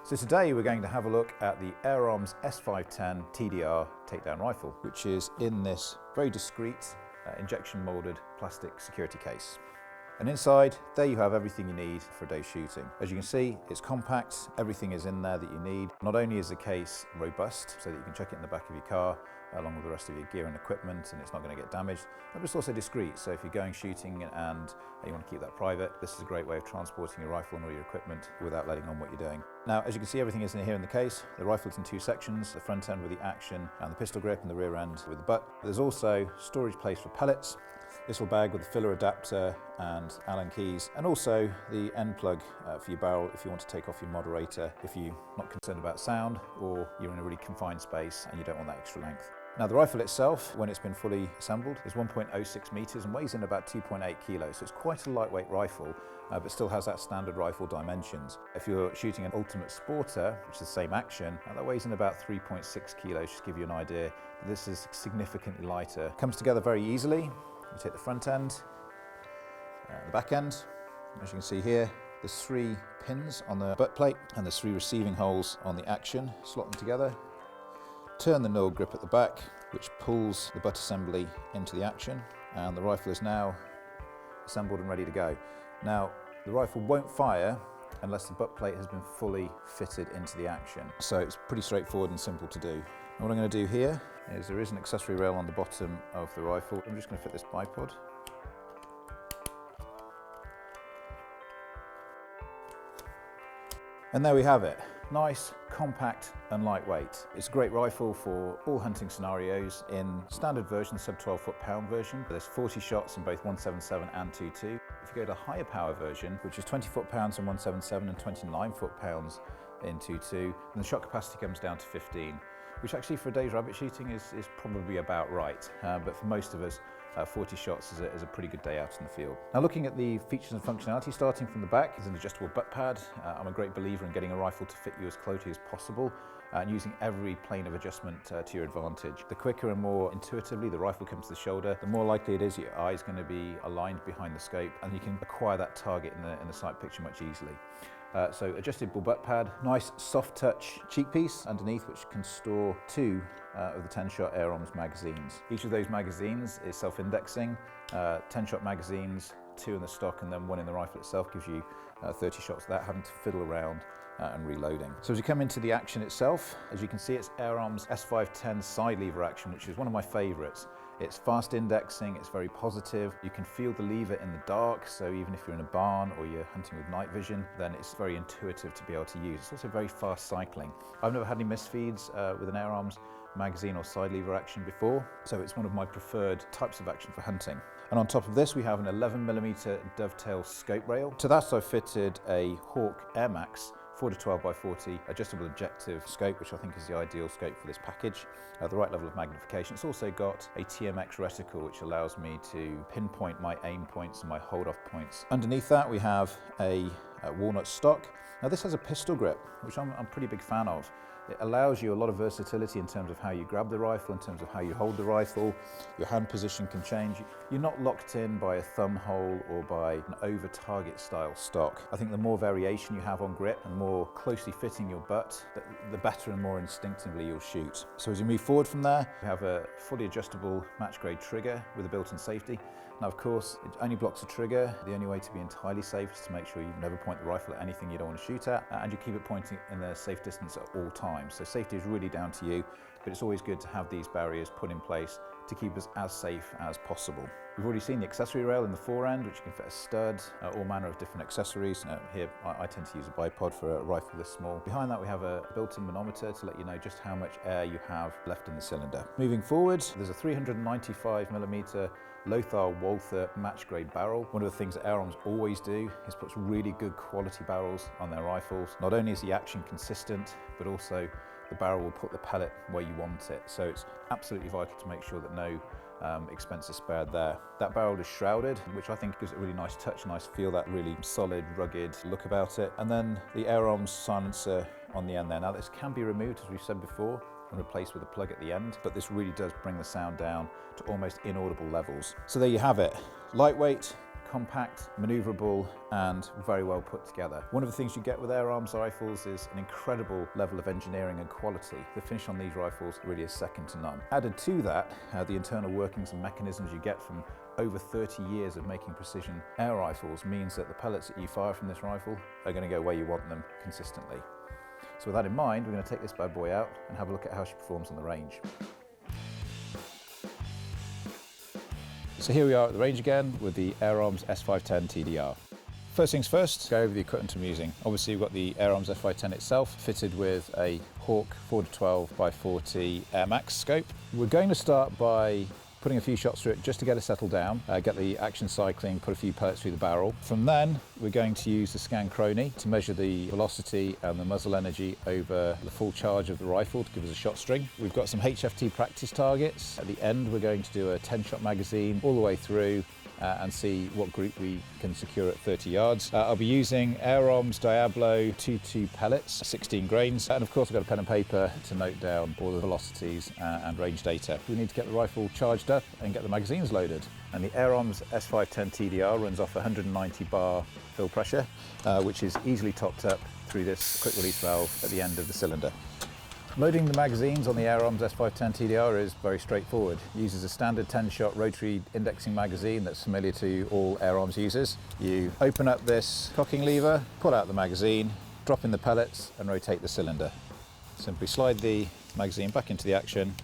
So today we're going to have a look at the Air Arms S510 TDR takedown rifle, which is in this very discreet injection molded plastic security case. And inside, there you have everything you need for a day's shooting. As you can see, it's compact, everything is in there that you need. Not only is the case robust, so that you can check it in the back of your car, along with the rest of your gear and equipment, and it's not going to get damaged, but it's also discreet, so if you're going shooting and you want to keep that private, this is a great way of transporting your rifle and all your equipment without letting on what you're doing. Now, as you can see, everything is in here in the case. The rifle's in two sections, the front end with the action and the pistol grip, and the rear end with the butt. There's also storage place for pellets, this little bag with the filler adapter and Allen keys, and also the end plug for your barrel if you want to take off your moderator if you're not concerned about sound or you're in a really confined space and you don't want that extra length. Now, the rifle itself, when it's been fully assembled, is 1.06 meters and weighs in about 2.8 kilos, so it's quite a lightweight rifle, but still has that standard rifle dimensions. If you're shooting an Ultimate Sporter, which is the same action, that weighs in about 3.6 kilos, just to give you an idea that this is significantly lighter. Comes together very easily. You take the front end, the back end. As you can see here, there's 3 pins on the butt plate and there's 3 receiving holes on the action. Slot them together. Turn the knurled grip at the back, which pulls the butt assembly into the action, and the rifle is now assembled and ready to go. Now, the rifle won't fire unless the butt plate has been fully fitted into the action. So it's pretty straightforward and simple to do. And what I'm going to do here is there is an accessory rail on the bottom of the rifle. I'm just going to fit this bipod. And there we have it. Nice, compact and lightweight. It's a great rifle for all hunting scenarios in standard version, sub 12 foot-pound version. There's 40 shots in both 177 and 2.2. If you go to higher power version, which is 20 foot-pounds in 177 and 29 foot-pounds in 2.2, then the shot capacity comes down to 15, which actually for a day's rabbit shooting is probably about right. But for most of us, 40 shots is a pretty good day out in the field. Now, looking at the features and functionality, starting from the back, is an adjustable butt pad. I'm a great believer in getting a rifle to fit you as closely as possible and using every plane of adjustment to your advantage. The quicker and more intuitively the rifle comes to the shoulder, the more likely it is your eye is going to be aligned behind the scope and you can acquire that target in the sight picture much easily. So adjustable butt pad, nice soft touch cheek piece underneath which can store 2 of the 10-shot Air Arms magazines. Each of those magazines is self-indexing, 10-shot magazines, 2 in the stock and then 1 in the rifle itself gives you 30 shots without having to fiddle around and reloading. So as you come into the action itself, as you can see, it's Air Arms S510 side lever action, which is one of my favorites. It's fast indexing, it's very positive. You can feel the lever in the dark, so even if you're in a barn or you're hunting with night vision, then it's very intuitive to be able to use. It's also very fast cycling. I've never had any misfeeds with an Air Arms magazine or side lever action before, so it's one of my preferred types of action for hunting. And on top of this, we have an 11mm dovetail scope rail. To that, I've fitted a Hawke Air Max 4-12x40 adjustable objective scope, which I think is the ideal scope for this package. The right level of magnification. It's also got a TMX reticle, which allows me to pinpoint my aim points and my hold off points. Underneath that, we have a walnut stock. Now, this has a pistol grip, which I'm a pretty big fan of. It allows you a lot of versatility in terms of how you grab the rifle, in terms of how you hold the rifle. Your hand position can change. You're not locked in by a thumb hole or by an over-target style stock. I think the more variation you have on grip and the more closely fitting your butt, the better and more instinctively you'll shoot. So as you move forward from there, we have a fully adjustable match-grade trigger with a built-in safety. Now, of course, it only blocks a trigger. The only way to be entirely safe is to make sure you never point the rifle at anything you don't want to shoot at, and you keep it pointing in the safe distance at all times. So safety is really down to you, but it's always good to have these barriers put in place to keep us as safe as possible. We've already seen the accessory rail in the fore end, which you can fit a stud, all manner of different accessories. Here, I tend to use a bipod for a rifle this small. Behind that, we have a built-in manometer to let you know just how much air you have left in the cylinder. Moving forward, there's a 395mm Lothar Walther match-grade barrel. One of the things that Air Arms always do is put really good quality barrels on their rifles. Not only is the action consistent, but also the barrel will put the pellet where you want it. So it's absolutely vital to make sure that no expense is spared there. That barrel is shrouded, which I think gives it a really nice touch, nice feel, that really solid, rugged look about it. And then the Air Arms silencer on the end there. Now, this can be removed, as we've said before, and replaced with a plug at the end, but this really does bring the sound down to almost inaudible levels. So there you have it. Lightweight, compact, maneuverable, and very well put together. One of the things you get with Air Arms rifles is an incredible level of engineering and quality. The finish on these rifles really is second to none. Added to that, the internal workings and mechanisms you get from over 30 years of making precision air rifles means that the pellets that you fire from this rifle are going to go where you want them consistently. So with that in mind, we're going to take this bad boy out and have a look at how she performs on the range. So here we are at the range again with the Air Arms S510 TDR. First things first, go over the equipment I'm using. Obviously we've got the Air Arms S510 itself fitted with a Hawke 4-12x40 Air Max scope. We're going to start by putting a few shots through it just to get it settled down, get the action cycling, put a few pellets through the barrel. From then, we're going to use the scan Chrono to measure the velocity and the muzzle energy over the full charge of the rifle to give us a shot string. We've got some HFT practice targets. At the end, we're going to do a 10-shot magazine all the way through and see what group we can secure at 30 yards. I'll be using Air Arms Diablo 2.2 pellets, 16 grains, and of course I've got a pen and paper to note down all the velocities and range data. We need to get the rifle charged up and get the magazines loaded. And the Air Arms S510 TDR runs off 190 bar fill pressure, which is easily topped up through this quick release valve at the end of the cylinder. Loading the magazines on the Air Arms S510 TDR is very straightforward. It uses a standard 10-shot rotary indexing magazine that's familiar to all Air Arms users. You open up this cocking lever, pull out the magazine, drop in the pellets and rotate the cylinder. Simply slide the magazine back into the action,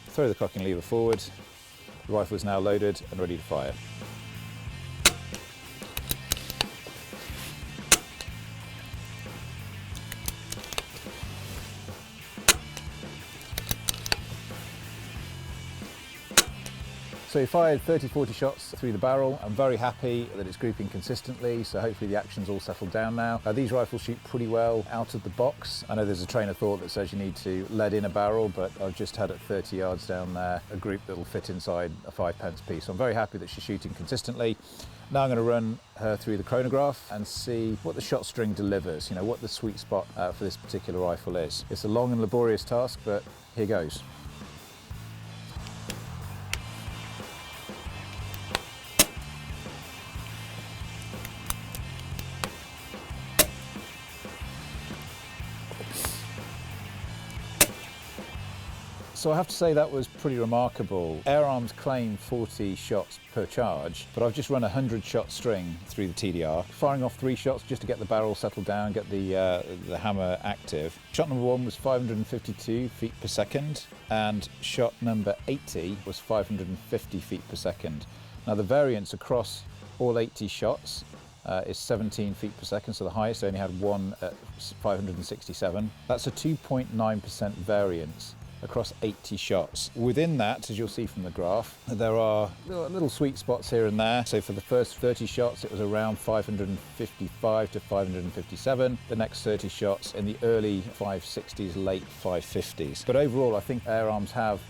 throw the cocking lever forward. The rifle is now loaded and ready to fire. So we fired 30-40 shots through the barrel. I'm very happy that it's grouping consistently, so hopefully the action's all settled down now. These rifles shoot pretty well out of the box. I know there's a train of thought that says you need to lead in a barrel, but I've just had at 30 yards down there a group that'll fit inside a 5-pence piece. So I'm very happy that she's shooting consistently. Now I'm going to run her through the chronograph and see what the shot string delivers, you know, what the sweet spot for this particular rifle is. It's a long and laborious task, but here goes. So I have to say that was pretty remarkable. Air Arms claim 40 shots per charge, but I've just run a 100-shot string through the TDR, firing off 3 shots just to get the barrel settled down, get the hammer active. Shot number 1 was 552 feet per second, and shot number 80 was 550 feet per second. Now the variance across all 80 shots is 17 feet per second, so the highest I only had one at 567. That's a 2.9% variance across 80 shots. Within that, as you'll see from the graph, there are little sweet spots here and there. So for the first 30 shots, it was around 555 to 557. The next 30 shots in the early 560s, late 550s. But overall, I think Air Arms have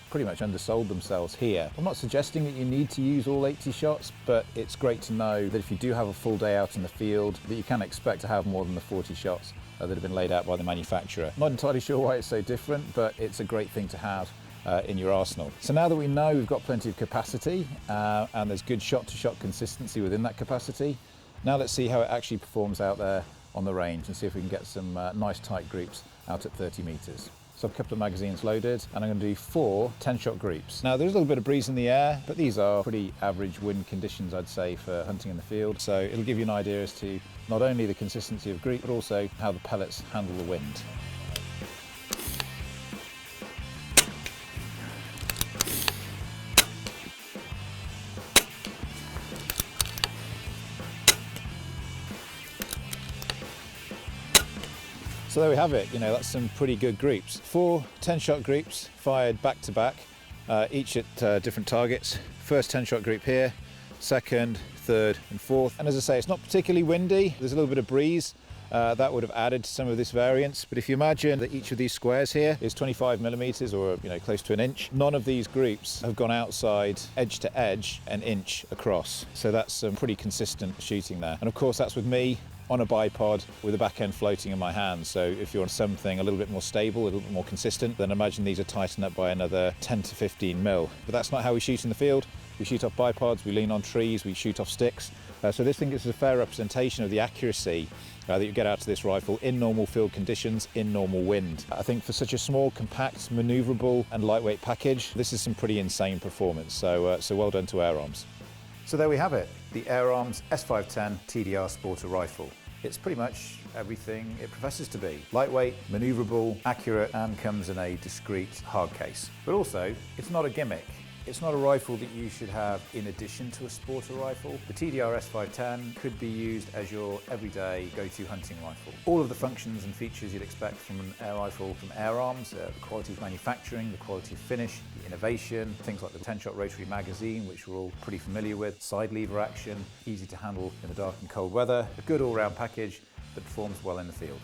pretty much undersold themselves here. I'm not suggesting that you need to use all 80 shots, but it's great to know that if you do have a full day out in the field, that you can expect to have more than the 40 shots that have been laid out by the manufacturer. I'm not entirely sure why it's so different, but it's a great thing to have in your arsenal. So now that we know we've got plenty of capacity and there's good shot-to-shot consistency within that capacity, now let's see how it actually performs out there on the range and see if we can get some nice tight groups out at 30 meters. So I've a couple of magazines loaded and I'm going to do 4 10-shot groups. Now there's a little bit of breeze in the air, but these are pretty average wind conditions, I'd say, for hunting in the field. So it'll give you an idea as to not only the consistency of group, but also how the pellets handle the wind. So there we have it, you know, that's some pretty good groups. 4 10-shot groups fired back to back, each at different targets. First 10-shot group here, second, third and fourth. And as I say, it's not particularly windy. There's a little bit of breeze. That would have added to some of this variance. But if you imagine that each of these squares here is 25 millimeters or, you know, close to an inch, none of these groups have gone outside edge to edge an inch across. So that's some pretty consistent shooting there. And of course, that's with me on a bipod with the back end floating in my hand. So if you're on something a little bit more stable, a little bit more consistent, then imagine these are tightened up by another 10 to 15 mil. But that's not how we shoot in the field. We shoot off bipods, we lean on trees, we shoot off sticks. So this thing gives us a fair representation of the accuracy that you get out of this rifle in normal field conditions, in normal wind. I think for such a small, compact, manoeuvrable and lightweight package, this is some pretty insane performance. So well done to Air Arms. So there we have it, the Air Arms S510 TDR Sporter rifle. It's pretty much everything it professes to be. Lightweight, manoeuvrable, accurate, and comes in a discreet hard case. But also, it's not a gimmick. It's not a rifle that you should have in addition to a Sporter rifle. The TDR S510 could be used as your everyday go-to hunting rifle. All of the functions and features you'd expect from an air rifle from Air Arms, the quality of manufacturing, the quality of finish, the innovation, things like the 10-shot rotary magazine, which we're all pretty familiar with, side lever action, easy to handle in the dark and cold weather, a good all-round package that performs well in the field.